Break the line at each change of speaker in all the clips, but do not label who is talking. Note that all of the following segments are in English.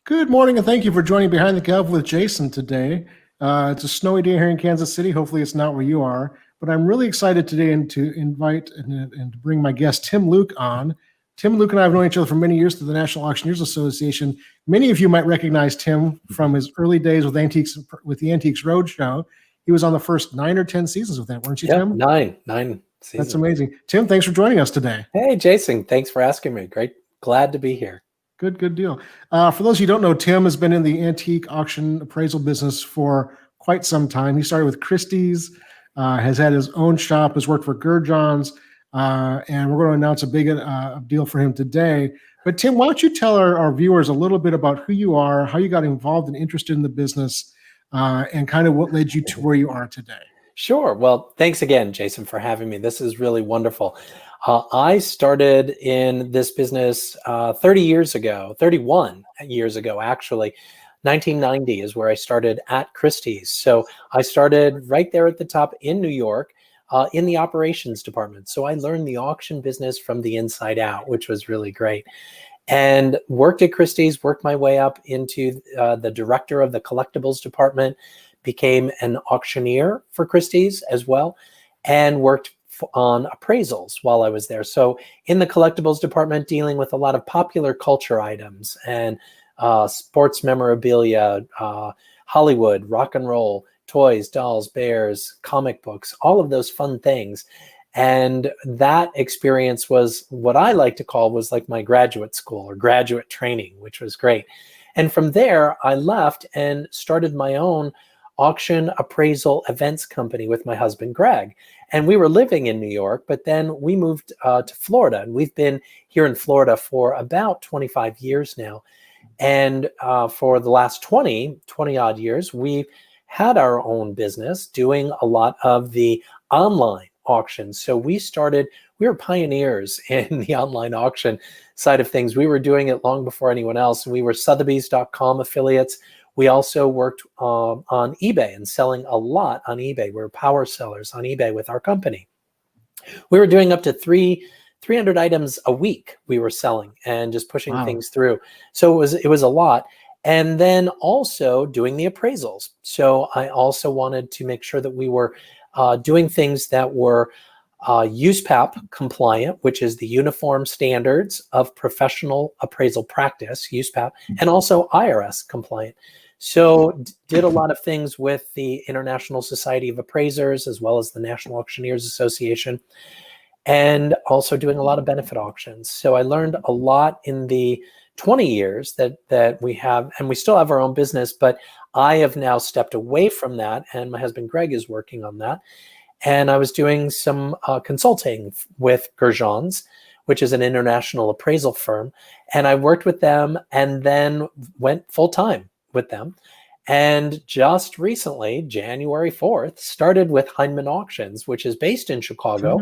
Good morning, and thank you for joining Behind the Gavel with Jason today. It's a snowy day here in Kansas City. Hopefully it's not where you are, but I'm really excited today to invite and to bring my guest, Tim Luke, on. Tim Luke and I have known each other for many years through the National Auctioneers Association. Many of you might recognize Tim from his early days with the Antiques Roadshow. He was on the first 9 or 10 seasons with that, weren't you, Tim?
Nine seasons.
That's amazing. Tim, thanks for joining us today.
Hey, Jason, thanks for asking me. Great. Glad to be here.
Good deal. For those of you who don't know, Tim has been in the antique auction appraisal business for quite some time. He started with Christie's, has had his own shop, has worked for Gurr Johns, and we're going to announce a big deal for him today. But Tim, why don't you tell our viewers a little bit about who you are, how you got involved and interested in the business, and kind of what led you to where you are today.
Sure. Well, thanks again, Jason, for having me. This is really wonderful. I started in this business 31 years ago, actually. 1990 is where I started at Christie's. So I started right there at the top in New York in the operations department. So I learned the auction business from the inside out, which was really great. And worked at Christie's, worked my way up into the director of the collectibles department, became an auctioneer for Christie's as well, and worked on appraisals while I was there. So in the collectibles department, dealing with a lot of popular culture items and sports memorabilia, Hollywood, rock and roll, toys, dolls, bears, comic books, all of those fun things. And that experience was what I like to call was like my graduate school or graduate training, which was great. And from there, I left and started my own auction appraisal events company with my husband, Greg. And we were living in New York, but then we moved to Florida. And we've been here in Florida for about 25 years now. And for the last 20 odd years, we've had our own business doing a lot of the online auctions. So we were pioneers in the online auction side of things. We were doing it long before anyone else. We were Sotheby's.com affiliates. We also worked on eBay and selling a lot on eBay. We were power sellers on eBay with our company. We were doing up to 300 items a week we were selling and just pushing things through. So it was a lot. And then also doing the appraisals. So I also wanted to make sure that we were doing things that were USPAP compliant, which is the Uniform Standards of Professional Appraisal Practice, USPAP, and also IRS compliant. So did a lot of things with the International Society of Appraisers, as well as the National Auctioneers Association, and also doing a lot of benefit auctions. So I learned a lot in the 20 years that we have, and we still have our own business, but I have now stepped away from that, and my husband Greg is working on that. And I was doing some consulting with Gurr Johns, which is an international appraisal firm. And I worked with them and then went full-time with them. And just recently, January 4th, started with Hindman Auctions, which is based in Chicago.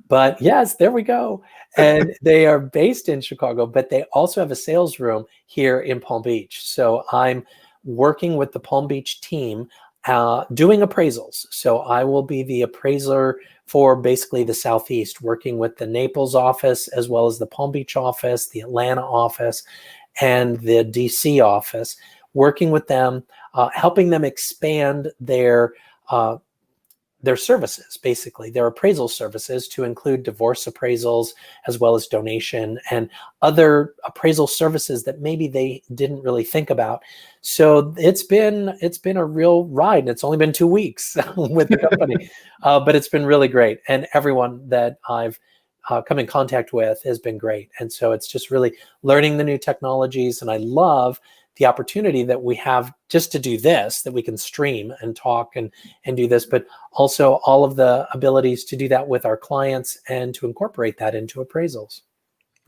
But yes, there we go. And they are based in Chicago, but they also have a sales room here in Palm Beach. So I'm working with the Palm Beach team doing appraisals. So I will be the appraiser for basically the Southeast, working with the Naples office, as well as the Palm Beach office, the Atlanta office, and the DC office, working with them, helping them expand their services, basically their appraisal services, to include divorce appraisals, as well as donation and other appraisal services that maybe they didn't really think about. So it's been a real ride. And it's only been 2 weeks with the company, but it's been really great. And everyone that I've come in contact with has been great. And so it's just really learning the new technologies. And I love the opportunity that we have just to do this, that we can stream and talk and do this, but also all of the abilities to do that with our clients and to incorporate that into appraisals.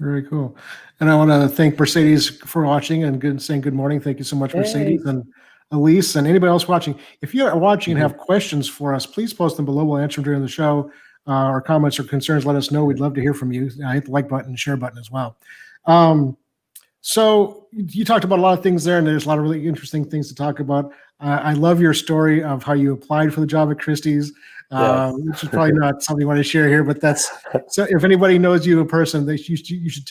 Very cool. And I want to thank Mercedes for watching and saying good morning. Thank you so much, Mercedes and Elise and anybody else watching. If you are watching and have questions for us, please post them below. We'll answer them during the show. Or comments or concerns, let us know. We'd love to hear from you. Hit the like button and share button as well. So you talked about a lot of things there, and there's a lot of really interesting things to talk about. I love your story of how you applied for the job at Christie's,
Yes.
which is probably not something you want to share here, but that's so. If anybody knows you in person, you should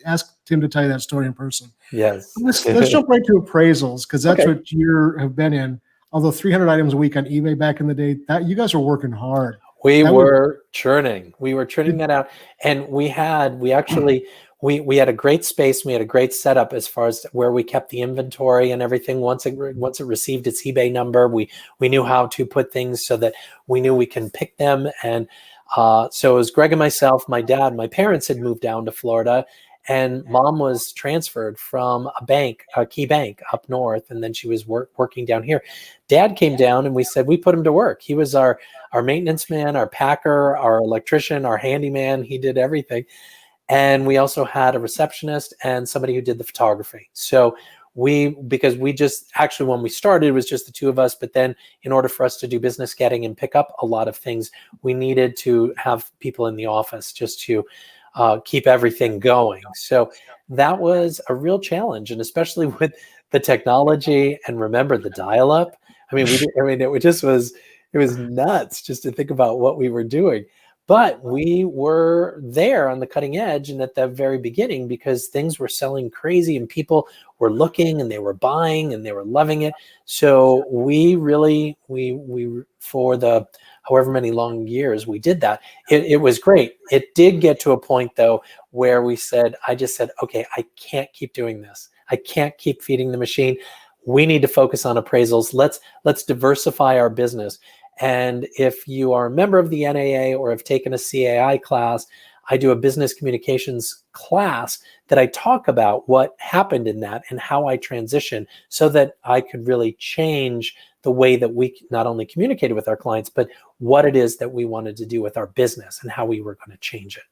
ask Tim to tell you that story in person.
Yes.
Let's jump right to appraisals because that's
Okay.
what you have been in. Although 300 items a week on eBay back in the day, that you guys are working hard.
We
That
were churning. We were churning that out, and we actually we had a great space. We had a great setup as far as where we kept the inventory and everything. Once it received its eBay number, we knew how to put things so that we knew we can pick them. And so it was Greg and myself. My dad, my parents had moved down to Florida, and Mom was transferred from a key bank up north, and then she was working down here. Dad came down, and we said we put him to work. He was our maintenance man, our packer, our electrician, our handyman. He did everything. And we also had a receptionist and somebody who did the photography. So because we just actually, when we started, it was just the two of us. But then in order for us to do business getting and pick up a lot of things, we needed to have people in the office just to keep everything going. So that was a real challenge. And especially with the technology, and remember the dial-up. It was nuts just to think about what we were doing. But we were there on the cutting edge and at the very beginning because things were selling crazy and people were looking and they were buying and they were loving it. So we really, we for the however many long years we did that, it was great. It did get to a point though where I just said, okay, I can't keep doing this. I can't keep feeding the machine. We need to focus on appraisals. Let's diversify our business. And if you are a member of the NAA or have taken a CAI class, I do a business communications class that I talk about what happened in that and how I transitioned so that I could really change the way that we not only communicated with our clients, but what it is that we wanted to do with our business and how we were going to change it.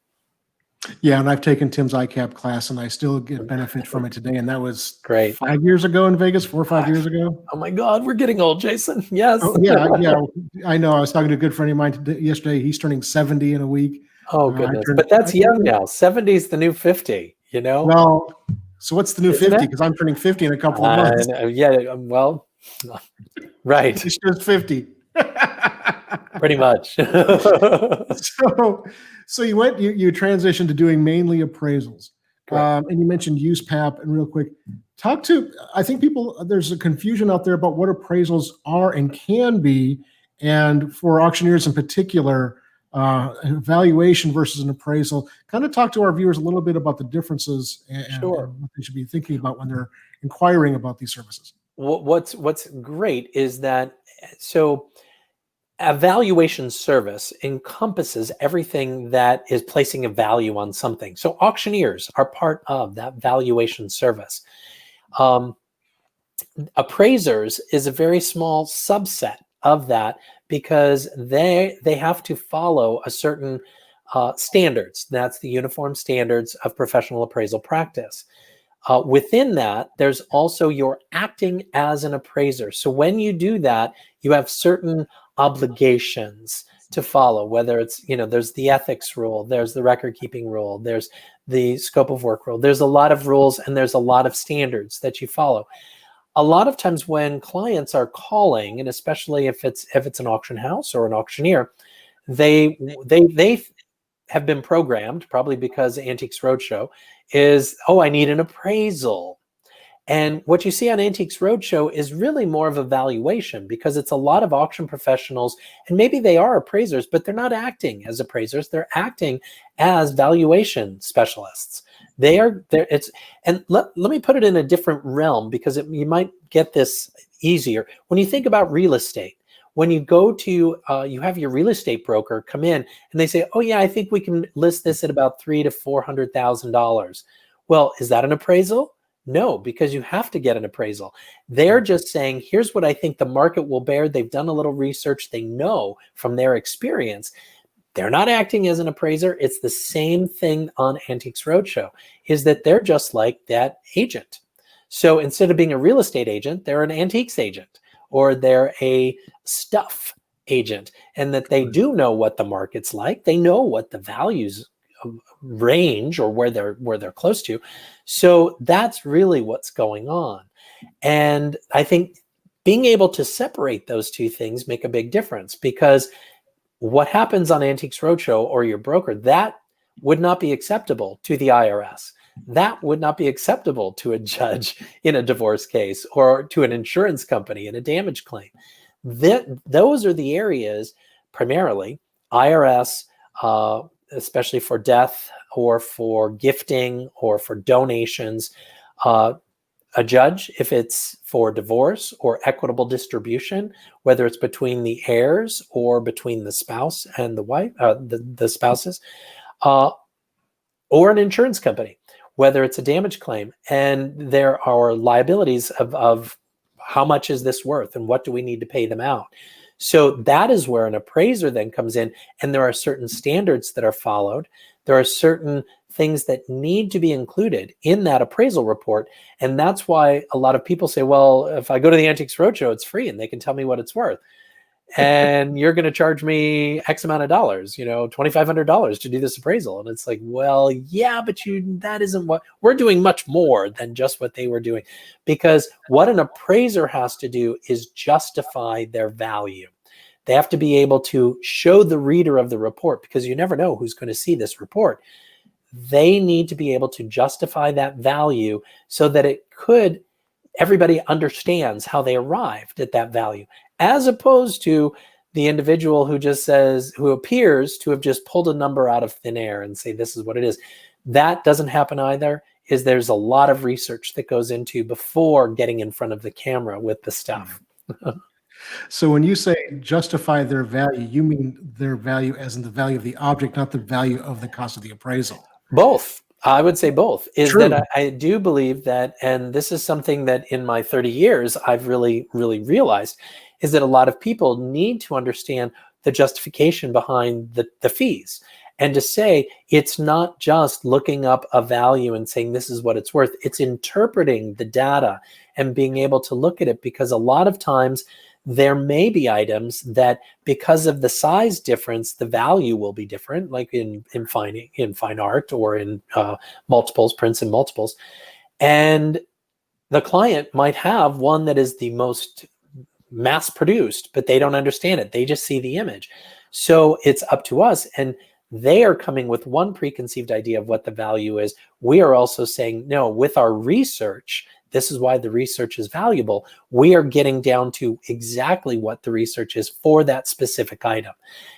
Yeah, and I've taken Tim's ICAP class, and I still get benefit from it today. And that was
great
5 years ago in Vegas, 4 or 5 years ago.
Oh my God, we're getting old, Jason. Yes.
Oh, yeah. I know. I was talking to a good friend of mine yesterday. He's turning 70 in a week.
Oh goodness, but that's young now. 70 is the new 50. You know.
Well, so what's the new
Isn't
50? Because I'm turning 50 in a couple of months.
Yeah. Well, right.
He's just 50.
Pretty much.
So you transitioned to doing mainly appraisals, and you mentioned USPAP. And real quick, I think there's a confusion out there about what appraisals are and can be, and for auctioneers in particular, an evaluation versus an appraisal. Kind of talk to our viewers a little bit about the differences and what they should be thinking about when they're inquiring about these services.
What's great is that a valuation service encompasses everything that is placing a value on something. So auctioneers are part of that valuation service. Appraisers is a very small subset of that because they have to follow a certain standards. That's the uniform standards of professional appraisal practice. Within that, there's also you're acting as an appraiser. So when you do that, you have certain obligations to follow, whether it's, there's the ethics rule, there's the record keeping rule, there's the scope of work rule. There's a lot of rules and there's a lot of standards that you follow. A lot of times when clients are calling, and especially if it's an auction house or an auctioneer, they have been programmed, probably because Antiques Roadshow is, I need an appraisal. And what you see on Antiques Roadshow is really more of a valuation because it's a lot of auction professionals, and maybe they are appraisers, but they're not acting as appraisers. They're acting as valuation specialists. And let me put it in a different realm because you might get this easier. When you think about real estate, when you go to, you have your real estate broker come in and they say, oh yeah, I think we can list this at about $300,000 to $400,000. Well, is that an appraisal? No, because you have to get an appraisal. They're just saying, here's what I think the market will bear. They've done a little research. They know from their experience. They're not acting as an appraiser. It's the same thing on Antiques Roadshow, is that they're just like that agent. So instead of being a real estate agent, they're an antiques agent, or they're a stuff agent, and that they do know what the market's like. They know what the values range or where they're close to. So that's really what's going on. And I think being able to separate those two things make a big difference, because what happens on Antiques Roadshow or your broker, that would not be acceptable to the IRS. That would not be acceptable to a judge in a divorce case or to an insurance company in a damage claim. Those are the areas, primarily IRS, especially for death or for gifting or for donations. A judge, if it's for divorce or equitable distribution, whether it's between the heirs or between the spouse and the wife, the spouses, or an insurance company, whether it's a damage claim, and there are liabilities of how much is this worth and what do we need to pay them out. So that is where an appraiser then comes in, and there are certain standards that are followed. There are certain things that need to be included in that appraisal report. And that's why a lot of people say, well, if I go to the Antiques Roadshow, it's free and they can tell me what it's worth. And you're going to charge me X amount of dollars, $2,500 to do this appraisal. And it's like, well, yeah, but that isn't what we're doing. Much more than just what they were doing, because what an appraiser has to do is justify their value. They have to be able to show the reader of the report, because you never know who's going to see this report. They need to be able to justify that value so that everybody understands how they arrived at that value, as opposed to the individual who appears to have just pulled a number out of thin air and say, this is what it is. That doesn't happen either. There's a lot of research that goes into before getting in front of the camera with the stuff.
So when you say justify their value, you mean their value as in the value of the object, not the value of the cost of the appraisal?
Both. I would say both.
True.
That I do believe that, and this is something that in my 30 years I've really, really realized, is that a lot of people need to understand the justification behind the fees. And to say it's not just looking up a value and saying this is what it's worth. It's interpreting the data and being able to look at it, because a lot of times there may be items that, because of the size difference, the value will be different, like in fine art or in multiples, prints and multiples. And the client might have one that is the most mass produced, but they don't understand it. They just see the image. So it's up to us. And they are coming with one preconceived idea of what the value is. We are also saying, no, with our research, this is why the research is valuable. We are getting down to exactly what the research is for that specific item.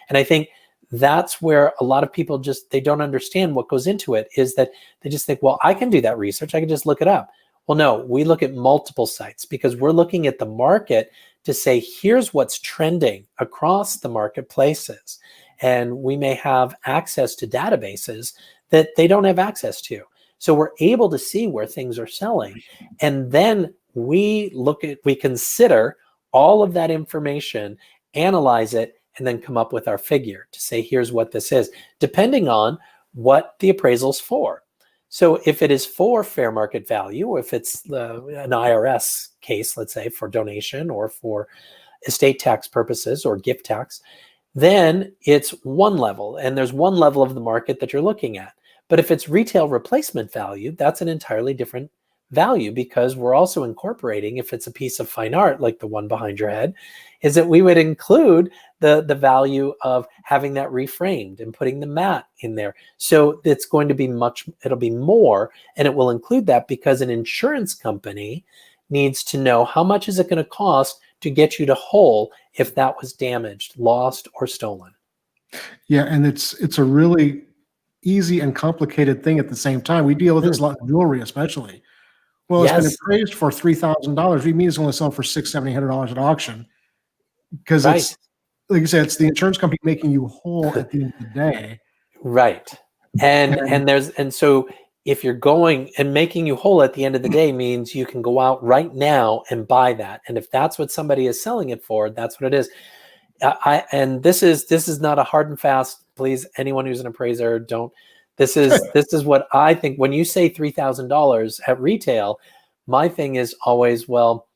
And I think that's where a lot of people they don't understand what goes into it, is that they just think, well, I can do that research. I can just look it up. Well, no, we look at multiple sites, because we're looking at the market to say, here's what's trending across the marketplaces. And we may have access to databases that they don't have access to. So we're able to see where things are selling. And then we consider all of that information, analyze it, and then come up with our figure to say, here's what this is, depending on what the appraisal's for. So if it is for fair market value, or if it's an IRS case, let's say for donation or for estate tax purposes or gift tax, then it's one level, and there's one level of the market that you're looking at. But if it's retail replacement value, that's an entirely different value, because we're also incorporating, if it's a piece of fine art like the one behind your head, is that we would include the value of having that reframed and putting the mat in there. So it's going to be it'll be more, and it will include that, because an insurance company needs to know how much is it going to cost to get you to whole if that was damaged, lost, or stolen.
Yeah, and it's a really easy and complicated thing at the same time. We deal with this a lot in jewelry, especially. Well,
Yes.
It's been appraised for $3,000. We mean it's only selling for $600-$700 at auction, because
Right.
it's, like you said, it's the insurance company making you whole at the end of the day.
Right. And so if you're going and making you whole at the end of the day, means you can go out right now and buy that. And if that's what somebody is selling it for, that's what it is. And this is not a hard and fast. Please, anyone who's an appraiser, don't. This is what I think. When you say $3,000 at retail, my thing is always, well,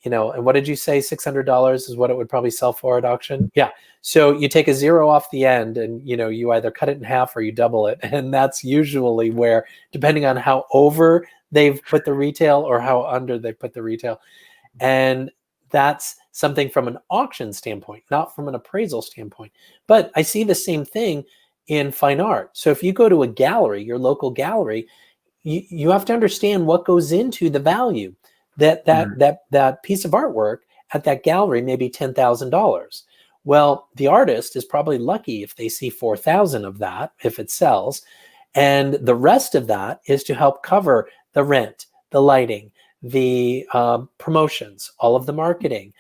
and what did you say? $600 is what it would probably sell for at auction. Yeah. So you take a zero off the end and, you either cut it in half or you double it. And that's usually where, depending on how over they've put the retail or how under they put the retail. And that's something from an auction standpoint, not from an appraisal standpoint. But I see the same thing in fine art. So if you go to a gallery, your local gallery, you have to understand what goes into the value. That piece of artwork at that gallery may be $10,000. Well, the artist is probably lucky if they see 4,000 of that, if it sells. And the rest of that is to help cover the rent, the lighting, the promotions, all of the marketing,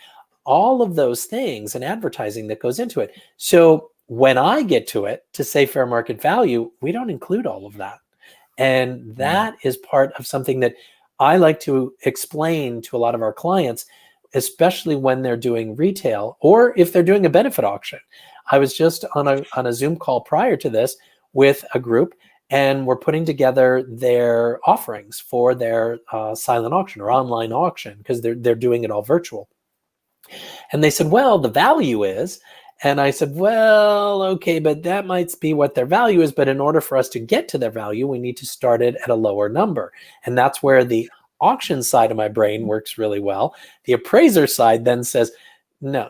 all of those things and advertising that goes into it. So when I get to it to say fair market value, we don't include all of that. And that is part of something that I like to explain to a lot of our clients, especially when they're doing retail or if they're doing a benefit auction. I was just on a Zoom call prior to this with a group, and we're putting together their offerings for their silent auction or online auction, because they're doing it all virtual. And they said, well, the value is, and I said, well, okay, but that might be what their value is. But in order for us to get to their value, we need to start it at a lower number. And that's where the auction side of my brain works really well. The appraiser side then says, no,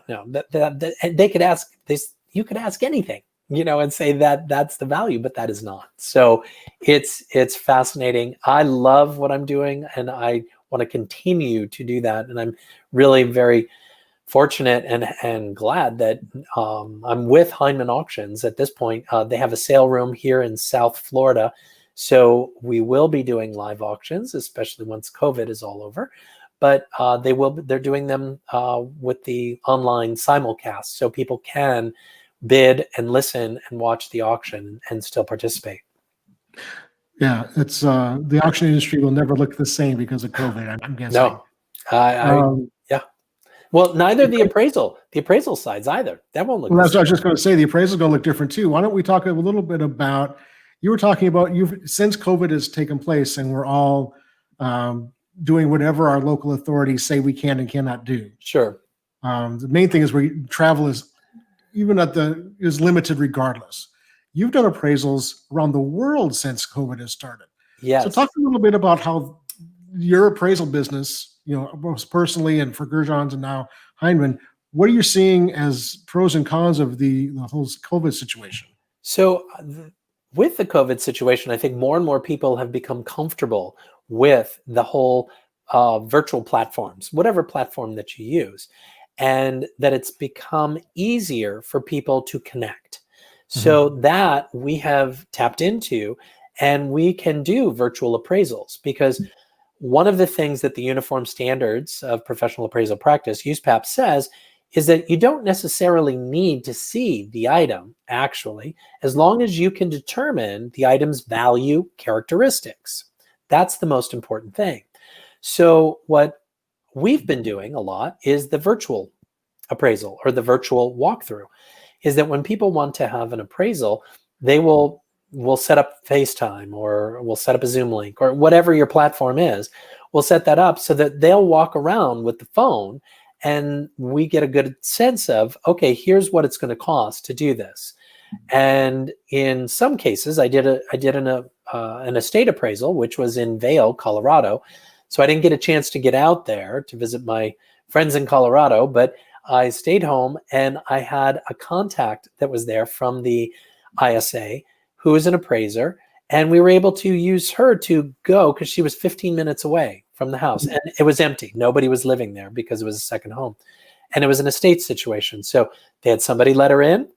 they could ask this, you could ask anything, and say that that's the value, but that is not. So it's fascinating. I love what I'm doing, and I want to continue to do that. And I'm really very fortunate and glad that I'm with Hindman Auctions at this point. They have a sale room here in South Florida. So we will be doing live auctions, especially once COVID is all over. But they're doing them with the online simulcast, so people can bid and listen and watch the auction and still participate.
Yeah, it's the auction industry will never look the same because of COVID, I'm guessing.
No, yeah. Well, neither the appraisal sides either. That won't look.
Well, that's what I was just going to say. The appraisal is going to look different too. Why don't we talk a little bit about? You were talking about since COVID has taken place and we're all doing whatever our local authorities say we can and cannot do.
Sure.
The main thing is travel is is limited regardless. You've done appraisals around the world since COVID has started.
Yes.
So talk a little bit about how your appraisal business, both personally and for Gurr Johns and now Hindman, what are you seeing as pros and cons of the whole COVID situation?
So with the COVID situation, I think more and more people have become comfortable with the whole virtual platforms, whatever platform that you use, and that it's become easier for people to connect. So that we have tapped into, and we can do virtual appraisals, because one of the things that the Uniform Standards of Professional Appraisal Practice, USPAP, says is that you don't necessarily need to see the item, actually, as long as you can determine the item's value characteristics. That's the most important thing. So what we've been doing a lot is the virtual appraisal, or the virtual walkthrough, is that when people want to have an appraisal, they will set up FaceTime, or we'll set up a Zoom link, or whatever your platform is. We'll set that up so that they'll walk around with the phone, and we get a good sense of, okay, here's what it's going to cost to do this. And in some cases, I did an estate appraisal, which was in Vail, Colorado. So I didn't get a chance to get out there to visit my friends in Colorado, but I stayed home, and I had a contact that was there from the ISA who is an appraiser, and we were able to use her to go, because she was 15 minutes away from the house, and it was empty. Nobody was living there because it was a second home, and it was an estate situation. So they had somebody let her in.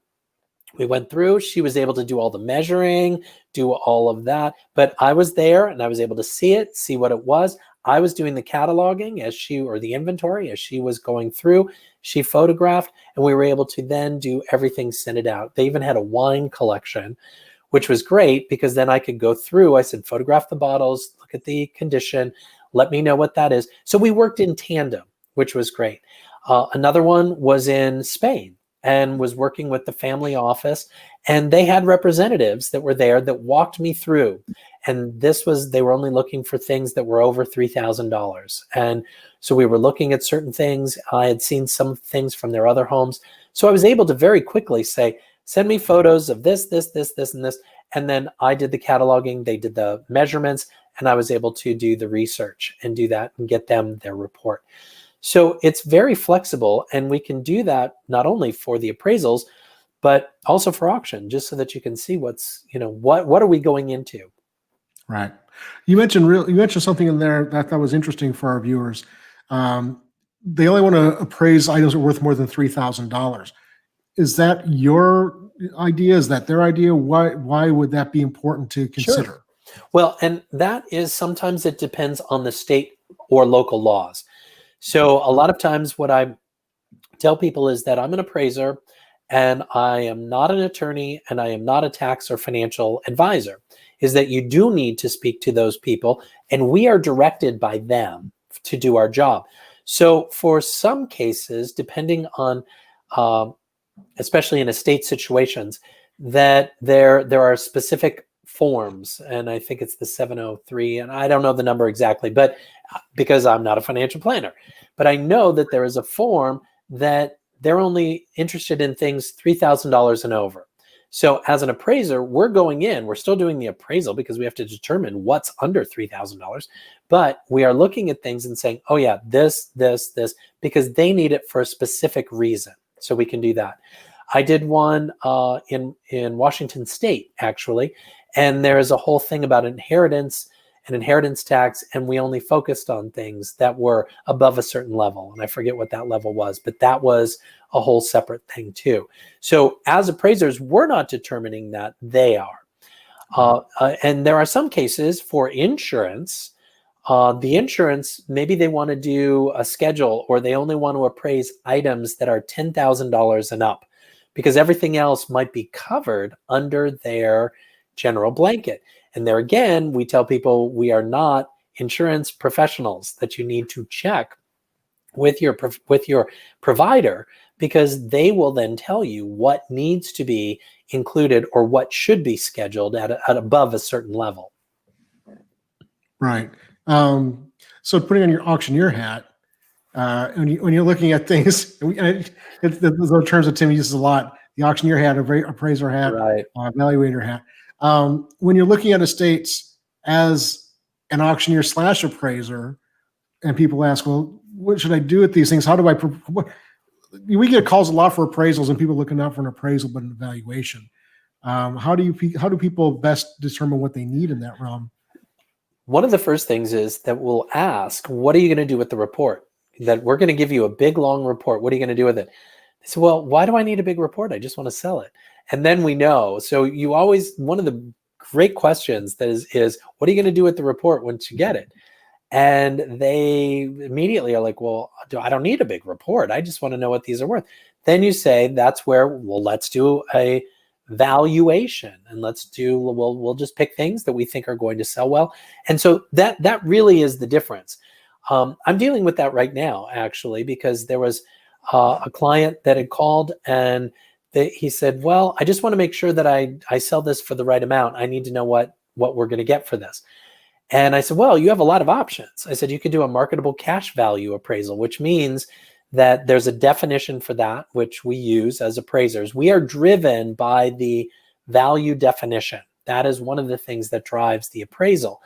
We went through. She was able to do all the measuring, do all of that, but I was there, and I was able to see it, see what it was. I was doing the cataloging or the inventory as she was going through. She photographed, and we were able to then do everything, send it out. They even had a wine collection, which was great, because then I could go through. I said, photograph the bottles, look at the condition, let me know what that is. So we worked in tandem, which was great. Another one was in Spain. and was working with the family office, and they had representatives that were there that walked me through. And they were only looking for things that were over $3,000. And so we were looking at certain things. I had seen some things from their other homes. So I was able to very quickly say, send me photos of this, this, this, this, and this. And then I did the cataloging, they did the measurements, and I was able to do the research and do that and get them their report. So it's very flexible, and we can do that not only for the appraisals, but also for auction, just so that you can see what's, what are we going into.
Right. You mentioned something in there that was interesting for our viewers. They only want to appraise items that are worth more than $3,000. Is that your idea? Is that their idea? Why would that be important to consider?
Sure. Well, and that is, sometimes it depends on the state or local laws. So a lot of times what I tell people is that I'm an appraiser, and I am not an attorney, and I am not a tax or financial advisor, is that you do need to speak to those people, and we are directed by them to do our job. So for some cases, depending on, especially in estate situations, that there are specific forms, and I think it's the 703, and I don't know the number exactly, but because I'm not a financial planner, but I know that there is a form that they're only interested in things $3,000 and over. So as an appraiser, we're going in, we're still doing the appraisal because we have to determine what's under $3,000, but we are looking at things and saying, oh yeah, this, because they need it for a specific reason. So we can do that. I did one in Washington State, actually, and there's a whole thing about inheritance and inheritance tax, and we only focused on things that were above a certain level, and I forget what that level was, but that was a whole separate thing too. So as appraisers, we're not determining that, they are. And there are some cases for insurance. The insurance, maybe they want to do a schedule, or they only want to appraise items that are $10,000 and up, because everything else might be covered under their general blanket. And there again, we tell people we are not insurance professionals, that you need to check with your provider, because they will then tell you what needs to be included or what should be scheduled at above a certain level.
Right. So putting on your auctioneer hat, when you're looking at things, those terms that Tim uses a lot, the auctioneer hat, appraiser hat,
right,
evaluator hat. When you're looking at estates as an auctioneer / appraiser, and people ask, well, what should I do with these things? How do we get calls a lot for appraisals, and people looking out for an appraisal but an evaluation. How do people best determine what they need in that realm?
One of the first things is that we'll ask, what are you going to do with the report? That we're going to give you a big, long report. What are you going to do with it? They say, well, why do I need a big report? I just want to sell it. And then we know. So one of the great questions that is, what are you going to do with the report once you get it? And they immediately are like, well, I don't need a big report. I just want to know what these are worth. Then you say, that's where, well, let's do a valuation, and we'll just pick things that we think are going to sell well. And so that really is the difference. I'm dealing with that right now, actually, because there was a client that had called, and he said, well, I just want to make sure that I sell this for the right amount. I need to know what we're going to get for this. And I said, well, you have a lot of options. I said, you could do a marketable cash value appraisal, which means that there's a definition for that, which we use as appraisers. We are driven by the value definition. That is one of the things that drives the appraisal.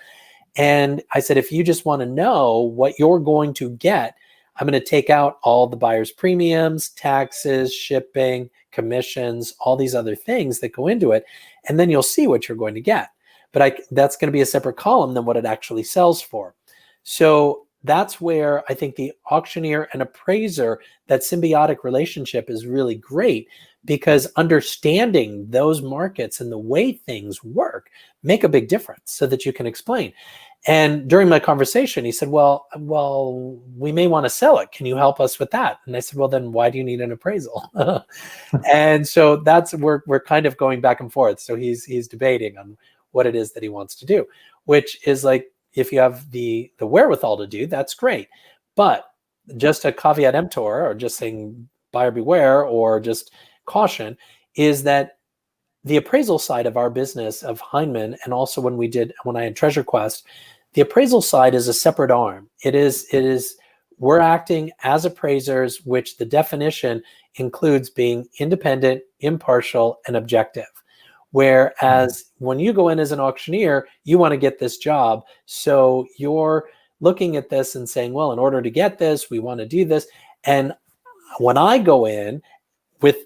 And I said, if you just want to know what you're going to get, I'm going to take out all the buyer's premiums, taxes, shipping, commissions, all these other things that go into it. And then you'll see what you're going to get. But that's going to be a separate column than what it actually sells for. So that's where I think the auctioneer and appraiser, that symbiotic relationship is really great, because understanding those markets and the way things work make a big difference, so that you can explain. And during my conversation, he said, well, we may want to sell it. Can you help us with that? And I said, well, then why do you need an appraisal? And so we're kind of going back and forth. So he's debating on what it is that he wants to do, which is like, if you have the wherewithal to do, that's great. But just a caveat emptor, or just saying buyer beware or just caution, is that the appraisal side of our business of Hindman, and also when I had Treasure Quest, the appraisal side is a separate arm. We're acting as appraisers, which the definition includes being independent, impartial, and objective. Whereas when you go in as an auctioneer, you want to get this job. So you're looking at this and saying, well, in order to get this, we want to do this. And when I go in with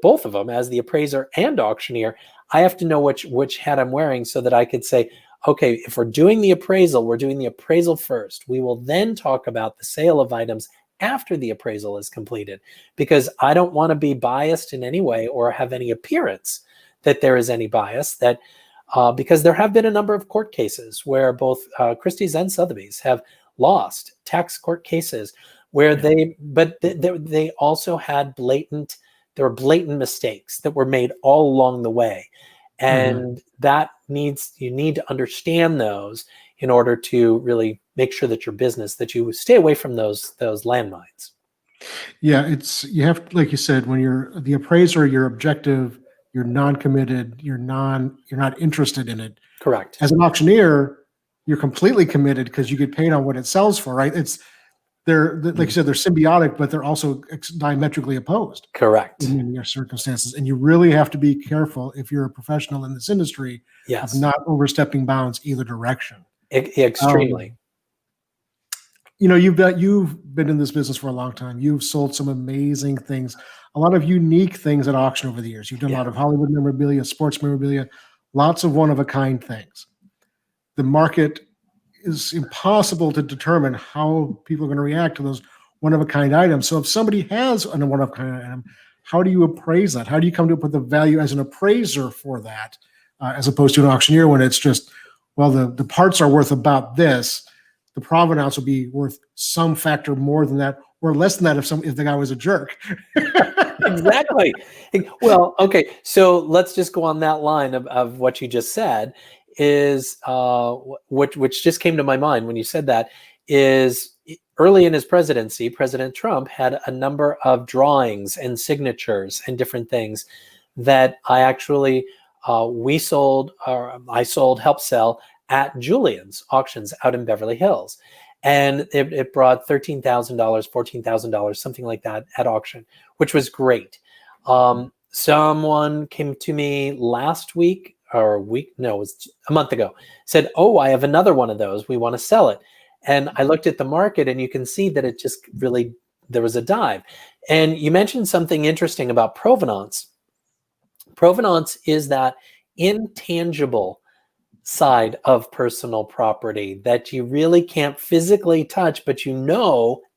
both of them as the appraiser and auctioneer, I have to know which hat I'm wearing so that I could say, okay, if we're doing the appraisal, we're doing the appraisal first. We will then talk about the sale of items after the appraisal is completed, because I don't want to be biased in any way or have any appearance that there is any bias, that because there have been a number of court cases where both Christie's and Sotheby's have lost tax court cases where they also had blatant mistakes that were made all along the way. And you need to understand those in order to really make sure that your business, that you stay away from those landmines.
Yeah, you have, like you said, when you're the appraiser, you're objective, you're non-committed, you're not interested in it.
Correct.
As an auctioneer, you're completely committed because you get paid on what it sells for, right? They're like you said, they're symbiotic, but they're also diametrically opposed.
Correct.
In many circumstances, and you really have to be careful if you're a professional in this industry of not overstepping bounds either direction.
Extremely.
You've been in this business for a long time. You've sold some amazing things, a lot of unique things at auction over the years. You've done a lot of Hollywood memorabilia, sports memorabilia, lots of one-of-a-kind things. The market is impossible to determine how people are going to react to those one-of-a-kind items. So if somebody has a one-of-a-kind item, how do you appraise that? How do you come up with a value as an appraiser for that, as opposed to an auctioneer when it's just, well, the parts are worth about this. The provenance will be worth some factor more than that or less than that if the guy was a jerk.
Exactly. Well, okay. So let's just go on that line of what you just said. Is which just came to my mind when you said that, is early in his presidency, President Trump had a number of drawings and signatures and different things that I actually I helped sell at Julien's auctions out in Beverly Hills, and it brought $13,000, $14,000, something like that at auction, which was great. Someone came to me last week. It was a month ago, said, oh, I have another one of those. We want to sell it. And I looked at the market and you can see that it just really, there was a dive. And you mentioned something interesting about provenance. Provenance is that intangible side of personal property that you really can't physically touch, but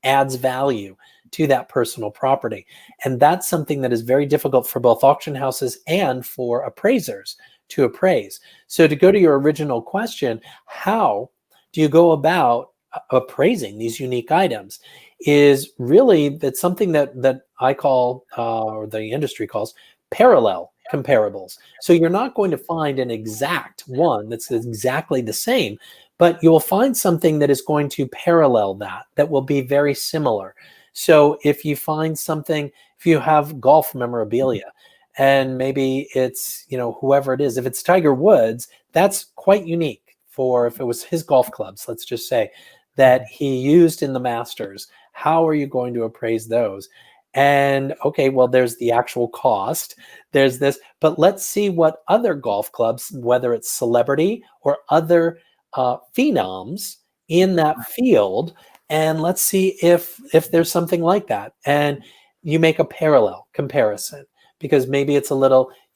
adds value to that personal property. And that's something that is very difficult for both auction houses and for appraisers to appraise. So to go to your original question, how do you go about appraising these unique items, is really that's something that I call, or the industry calls, parallel comparables. So you're not going to find an exact one that's exactly the same, but you will find something that is going to parallel that will be very similar. So if you find something, if you have golf memorabilia, and maybe it's, whoever it is, if it's Tiger Woods, that's quite unique for if it was his golf clubs, let's just say, that he used in the Masters. How are you going to appraise those? And okay, well, there's the actual cost, there's this, but let's see what other golf clubs, whether it's celebrity or other phenoms in that field, and let's see if there's something like that. And you make a parallel comparison, because maybe it's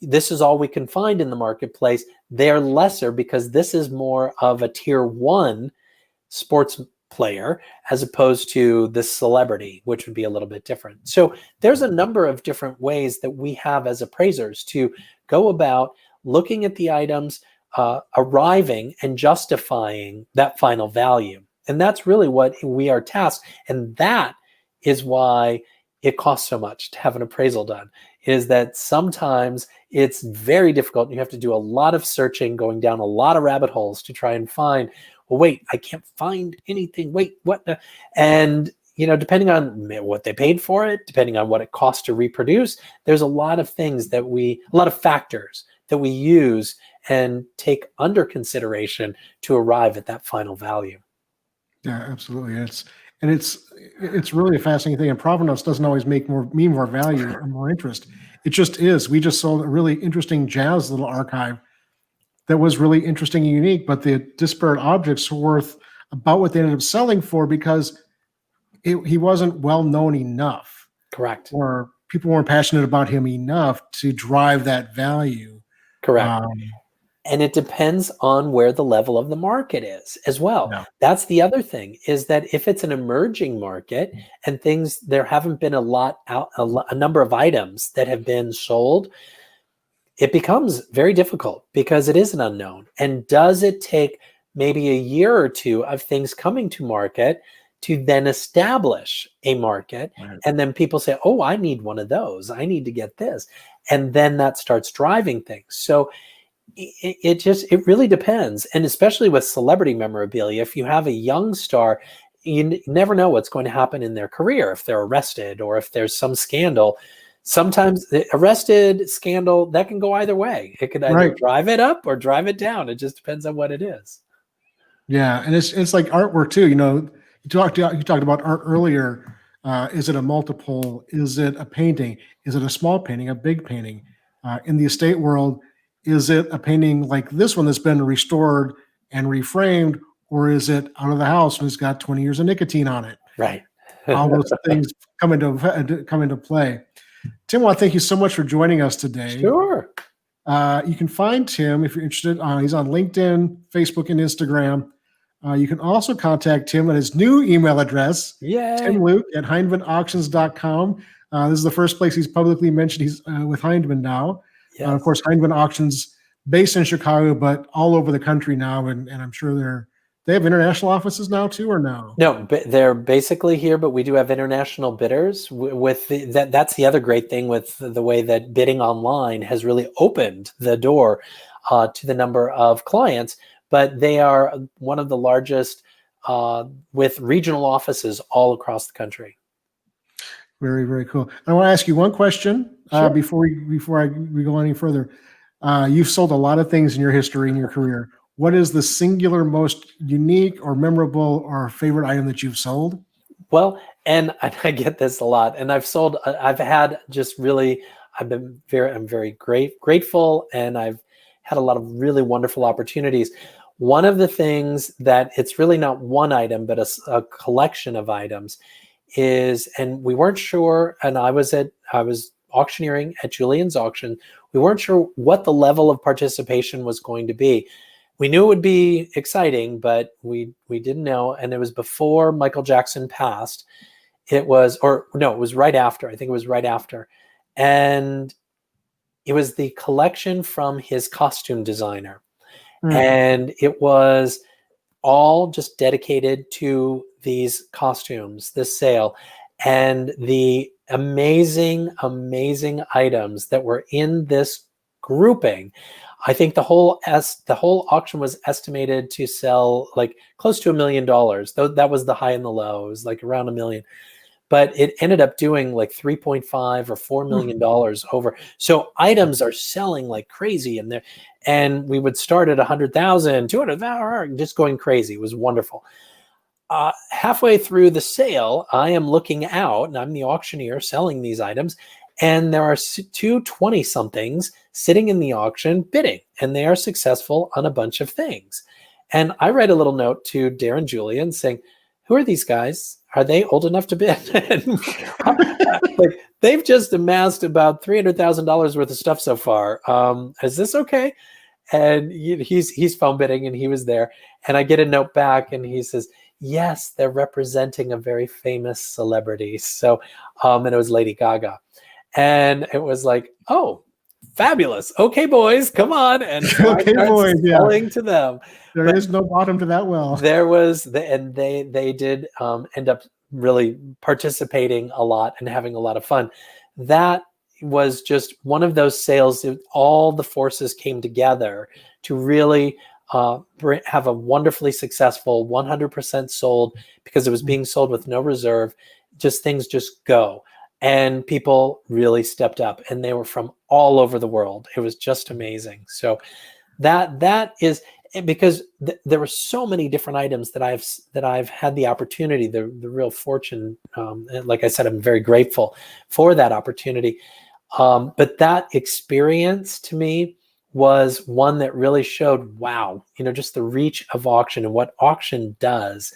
this is all we can find in the marketplace. They're lesser because this is more of a tier 1 sports player as opposed to the celebrity, which would be a little bit different. So there's a number of different ways that we have as appraisers to go about looking at the items, arriving and justifying that final value. And that's really what we are tasked. And that is why it costs so much to have an appraisal done, is that sometimes it's very difficult. You have to do a lot of searching, going down a lot of rabbit holes to try and find, well, wait, I can't find anything. Wait, what? And depending on what they paid for it, depending on what it costs to reproduce, there's a lot of things a lot of factors that we use and take under consideration to arrive at that final value.
Yeah, absolutely. It's really a fascinating thing. And provenance doesn't always mean more value or more interest. It just is. We just sold a really interesting jazz little archive that was really interesting and unique, but the disparate objects were worth about what they ended up selling for because he wasn't well known enough.
Correct.
Or people weren't passionate about him enough to drive that value.
Correct. And it depends on where the level of the market is as well.
Yeah.
That's the other thing, is that if it's an emerging market and there haven't been a number of items that have been sold, it becomes very difficult because it is an unknown. And does it take maybe a year or two of things coming to market to then establish a market?
Right.
And then people say, oh, I need one of those. I need to get this. And then that starts driving things. So it really depends. And especially with celebrity memorabilia, if you have a young star, you never know what's going to happen in their career. If they're arrested or if there's some scandal, sometimes the arrested scandal, that can go either way. It could either drive it up or drive it down. It just depends on what it is.
Yeah. And it's like artwork too. You talked about art earlier. Is it a multiple? Is it a painting? Is it a small painting, a big painting? In the estate world, is it a painting like this one that's been restored and reframed, or is it out of the house and it's got 20 years of nicotine on it?
Right.
All those things come into play. Tim, well, thank you so much for joining us today.
Sure.
You can find Tim if you're interested. He's on LinkedIn, Facebook, and Instagram. You can also contact Tim at his new email address, timluke@hindmanauctions.com. This is the first place he's publicly mentioned he's with Hindman now.
Yes.
Of course, Hindman Auctions based in Chicago, but all over the country now. And I'm sure they have international offices now too, or no?
No, they're basically here, but we do have international bidders. That's the other great thing with the way that bidding online has really opened the door to the number of clients. But they are one of the largest with regional offices all across the country.
Very, very cool. I want to ask you one question before we go any further. You've sold a lot of things in your history, in your career. What is the singular most unique or memorable or favorite item that you've sold?
Well, and I get this a lot, and I'm very grateful, and I've had a lot of really wonderful opportunities. One of the things that it's really not one item, but a collection of items is, and we weren't sure, and I was auctioneering at Julien's auction. We weren't sure what the level of participation was going to be. We knew it would be exciting, but we didn't know. And it was before Michael Jackson passed. It was right after. I think it was right after. And it was the collection from his costume designer. And it was all just dedicated to these costumes, this sale, and the amazing, amazing items that were in this grouping. I think the whole auction was estimated to sell like close to $1 million. Though that was the high and the low. It was like around $1 million. But it ended up doing like $3.5 or $4 million over. So items are selling like crazy, and we would start at 100,000, 200,000, just going crazy. It was wonderful. Halfway through the sale, I am looking out, and I'm the auctioneer selling these items, and there are two 20-somethings sitting in the auction bidding, and they are successful on a bunch of things. And I write a little note to Darren Julien saying, who are these guys? Are they old enough to bid? Like, they've just amassed about $300,000 worth of stuff so far. Is this okay? And he's phone bidding, and he was there. And I get a note back, and he says, yes, they're representing a very famous celebrity. So, and it was Lady Gaga. And it was like, oh, fabulous. Okay, boys, come on. And so
okay, boys,
selling to them.
There is no bottom to that well.
There was, and they did end up really participating a lot and having a lot of fun. That was just one of those sales. All the forces came together to really have a wonderfully successful 100% sold because it was being sold with no reserve. Just things just go. And people really stepped up, and they were from all over the world. It was just amazing. So that is because there were so many different items that I've had the opportunity, the real fortune. And like I said, I'm very grateful for that opportunity. But that experience to me was one that really showed, wow, just the reach of auction and what auction does,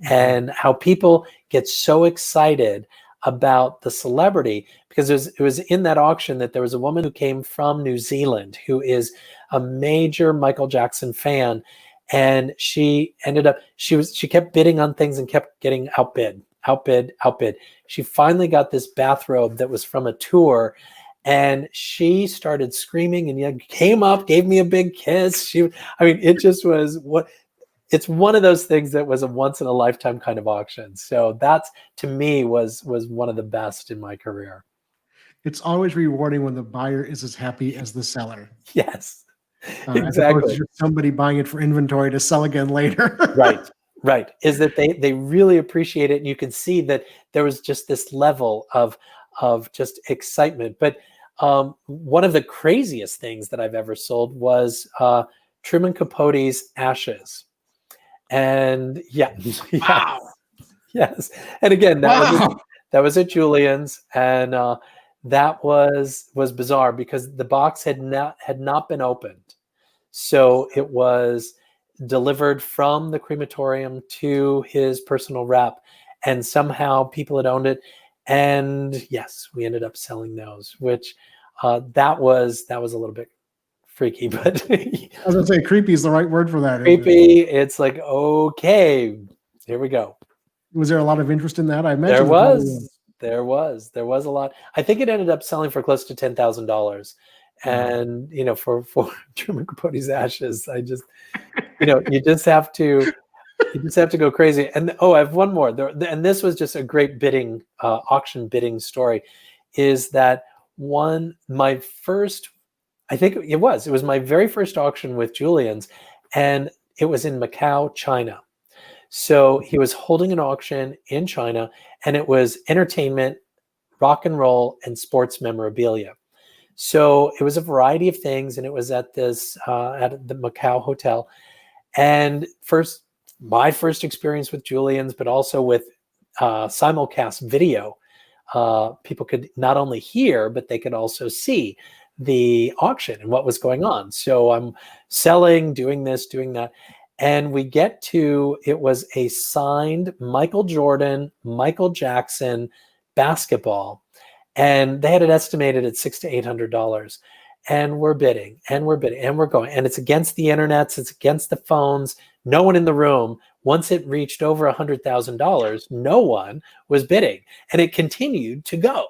and how people get so excited about the celebrity, because it was in that auction that there was a woman who came from New Zealand who is a major Michael Jackson fan, and she ended up she kept bidding on things and kept getting outbid. She finally got this bathrobe that was from a tour, and she started screaming and came up, gave me a big kiss. It just was it's one of those things that was a once in a lifetime kind of auction. So that's, to me, was one of the best in my career.
It's always rewarding when the buyer is as happy as the seller.
Yes,
as opposed to somebody buying it for inventory to sell again later.
Right. Is that they really appreciate it, and you can see that there was just this level of just excitement. But one of the craziest things that I've ever sold was Truman Capote's ashes. And
Wow.
Yes. And again, that was at Julien's, and that was bizarre because the box had not been opened. So it was delivered from the crematorium to his personal rep, and somehow people had owned it. And yes, we ended up selling those, which that was a little bit freaky, but
I was gonna say creepy is the right word for that.
Creepy. It's like, okay, here we go.
Was there a lot of interest in that? I imagine
there was a lot. I think it ended up selling for close to $10,000. And for Truman Capote's ashes, I just you just have to go crazy. And I have one more. And this was just a great bidding auction bidding story. Is that my first? I think it was my very first auction with Julien's, and it was in Macau, China. So he was holding an auction in China, and it was entertainment, rock and roll, and sports memorabilia. So it was a variety of things, and it was at this at the Macau hotel. And my first experience with Julien's, but also with simulcast video. People could not only hear, but they could also see the auction and what was going on. So I'm selling, doing this, doing that. And we get to, it was a signed Michael Jordan, Michael Jackson basketball. And they had it estimated at $600 to $800. And we're bidding, and we're bidding, and we're going. And it's against the internets, it's against the phones, no one in the room. Once it reached over $100,000, no one was bidding. And it continued to go.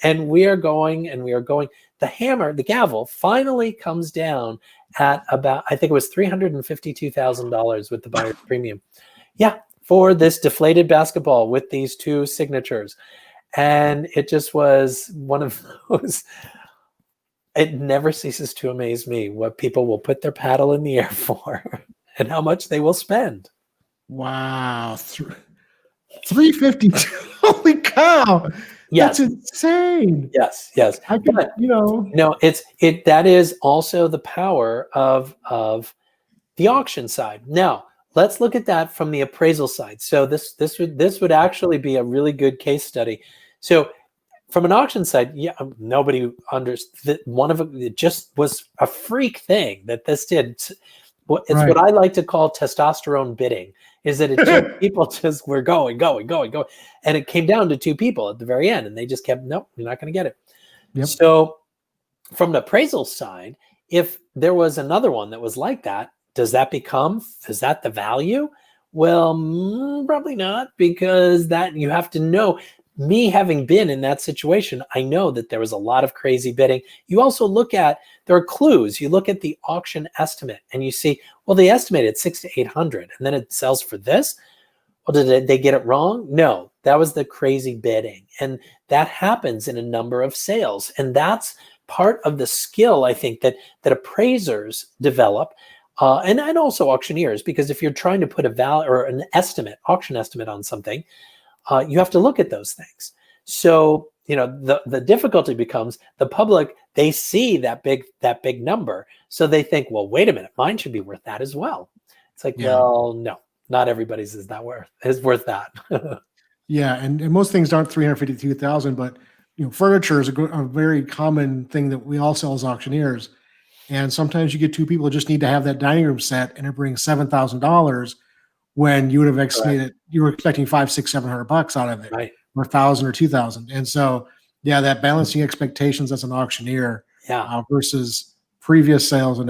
And we are going, and we are going. The gavel finally comes down at about, I think it was $352,000 with the buyer's premium. Yeah, for this deflated basketball with these two signatures. And it just was one of those. It never ceases to amaze me what people will put their paddle in the air for and how much they will spend.
Wow. 352. Holy cow.
Yes.
That's insane.
Yes.
I could,
that is also the power of the auction side. Now, let's look at that from the appraisal side. So this would actually be a really good case study. So from an auction side, nobody understood. One of it just was a freak thing that this did. It's what I like to call testosterone bidding. Is that people just were going, and it came down to two people at the very end, and they just kept, nope, you're not going to get it. Yep. So from the appraisal side, if there was another one that was like that, is that the value? Well, probably not, because that you have to know. Me having been in that situation, I know that there was a lot of crazy bidding. You also there are clues. You look at the auction estimate and you see, well, they estimated $600 to $800 and then it sells for this. Well, did they get it wrong? No, that was the crazy bidding. And that happens in a number of sales. And that's part of the skill, I think, that appraisers develop and also auctioneers, because if you're trying to put a value or an estimate, auction estimate on something, you have to look at those things. So, the difficulty becomes the public, they see that big number. So they think, well, wait a minute, mine should be worth that as well. It's like, well, no, not everybody's is worth that.
Yeah, and most things aren't 352,000, but furniture is a very common thing that we all sell as auctioneers. And sometimes you get two people who just need to have that dining room set, and it brings $7,000 when you would have estimated you were expecting $500, $600, $700 out of it,
Right.
or 1,000 or 2,000. And so, yeah, that balancing expectations as an auctioneer, versus previous sales and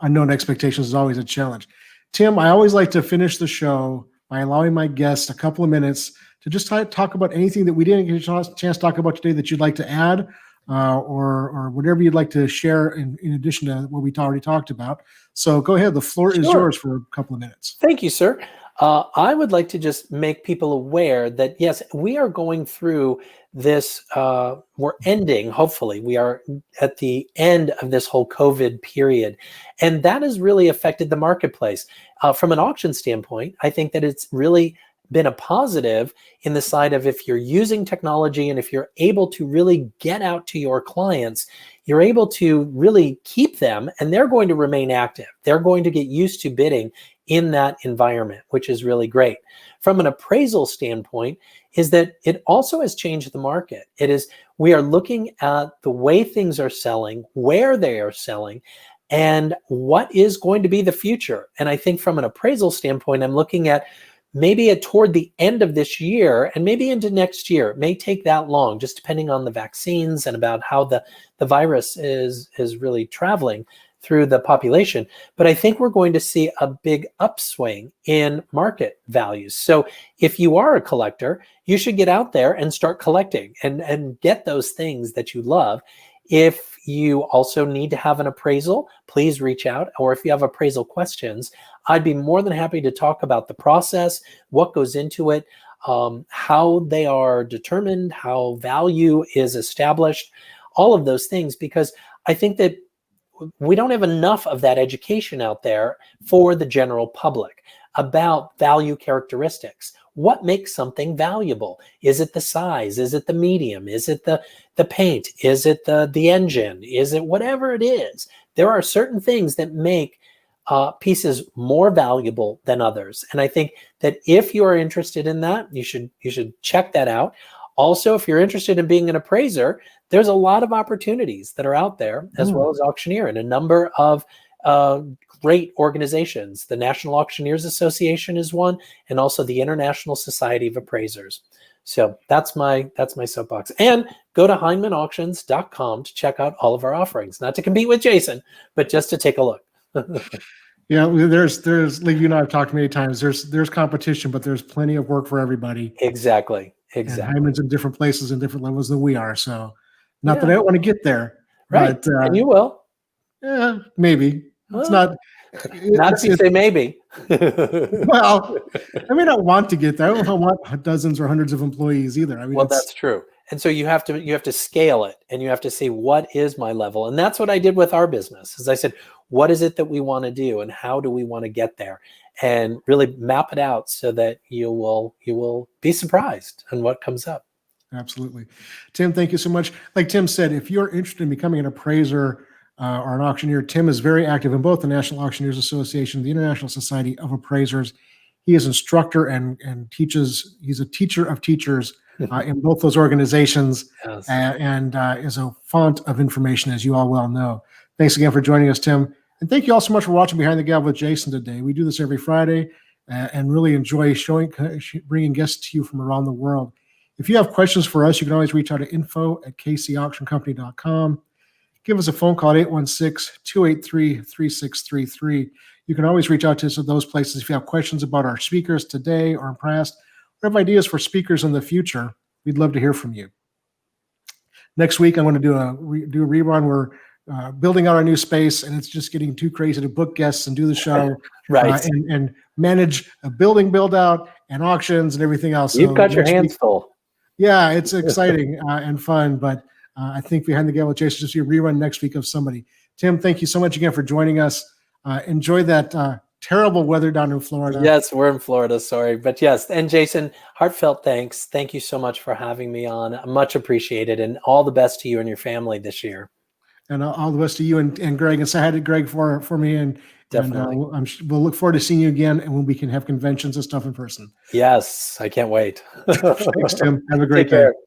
unknown expectations is always a challenge. Tim, I always like to finish the show by allowing my guests a couple of minutes to just talk about anything that we didn't get a chance to talk about today that you'd like to add, or whatever you'd like to share in addition to what we already talked about. So go ahead. The floor is yours for a couple of minutes.
Thank you, sir. I would like to just make people aware that, yes, we are going through this. We're ending, hopefully, we are at the end of this whole COVID period. And that has really affected the marketplace. From an auction standpoint, I think that it's really been a positive in the side of, if you're using technology and if you're able to really get out to your clients, you're able to really keep them, and they're going to remain active. They're going to get used to bidding in that environment, which is really great. From an appraisal standpoint, is that it also has changed the market. We are looking at the way things are selling, where they are selling, and what is going to be the future. And I think from an appraisal standpoint, I'm looking at maybe toward the end of this year and maybe into next year. It may take that long, just depending on the vaccines and about how the virus is really traveling through the population. But I think we're going to see a big upswing in market values. So if you are a collector, you should get out there and start collecting and get those things that you love. If you also need to have an appraisal, please reach out. Or if you have appraisal questions, I'd be more than happy to talk about the process, what goes into it, how they are determined, how value is established, all of those things, because I think that we don't have enough of that education out there for the general public about value characteristics. What makes something valuable? Is it the size? Is it the medium? Is it the paint? Is it the engine? Is it whatever it is? There are certain things that make pieces more valuable than others. And I think that if you are interested in that, you should check that out. Also, if you're interested in being an appraiser, there's a lot of opportunities that are out there, as well as auctioneer, and a number of great organizations. The National Auctioneers Association is one, and also the International Society of Appraisers. So that's my soapbox. And go to HindmanAuctions.com to check out all of our offerings. Not to compete with Jason, but just to take a look.
Yeah, there's like you and I have talked many times. There's competition, but there's plenty of work for everybody.
Exactly.
And Hindman's in different places and different levels than we are. So, not that I don't want to get there,
right?
But,
and you will.
Yeah, maybe. It's
not. Not if you say maybe.
Well, I may not want to get there. I don't want dozens or hundreds of employees either. I mean,
well, that's true. And so you have to scale it, and you have to see, what is my level? And that's what I did with our business. As I said, what is it that we want to do, and how do we want to get there, and really map it out so that you will be surprised on what comes up.
Absolutely. Tim, thank you so much. Like Tim said, if you're interested in becoming an appraiser or an auctioneer, Tim is very active in both the National Auctioneers Association, the International Society of Appraisers. He is instructor and teaches. He's a teacher of teachers in both those organizations,
yes.
and is a font of information, as you all well know. Thanks again for joining us, Tim. And thank you all so much for watching Behind the Gavel with Jason today. We do this every Friday and really enjoy bringing guests to you from around the world. If you have questions for us, you can always reach out to info@kcauctioncompany.com. Give us a phone call at 816-283-3633. You can always reach out to us at those places if you have questions about our speakers today or in past, or have ideas for speakers in the future. We'd love to hear from you. Next week, I'm going to do a rerun. We're building out our new space, and it's just getting too crazy to book guests and do the show,
right?
And manage a building build out and auctions and everything else.
You've got your hands full.
Yeah, it's exciting and fun, but I think Behind the Gavel with Jason, just a rerun next week of somebody. Tim, thank you so much again for joining us. Enjoy that terrible weather down in Florida.
Yes, we're in Florida, sorry. But yes, and Jason, heartfelt thanks. Thank you so much for having me on. Much appreciated, and all the best to you and your family this year.
And all the best to you and Greg. And say hi to Greg for me. And
Definitely.
We'll look forward to seeing you again, and when we can have conventions and stuff in person.
Yes, I can't wait.
Thanks, Tim. Have a great
Take care.
day.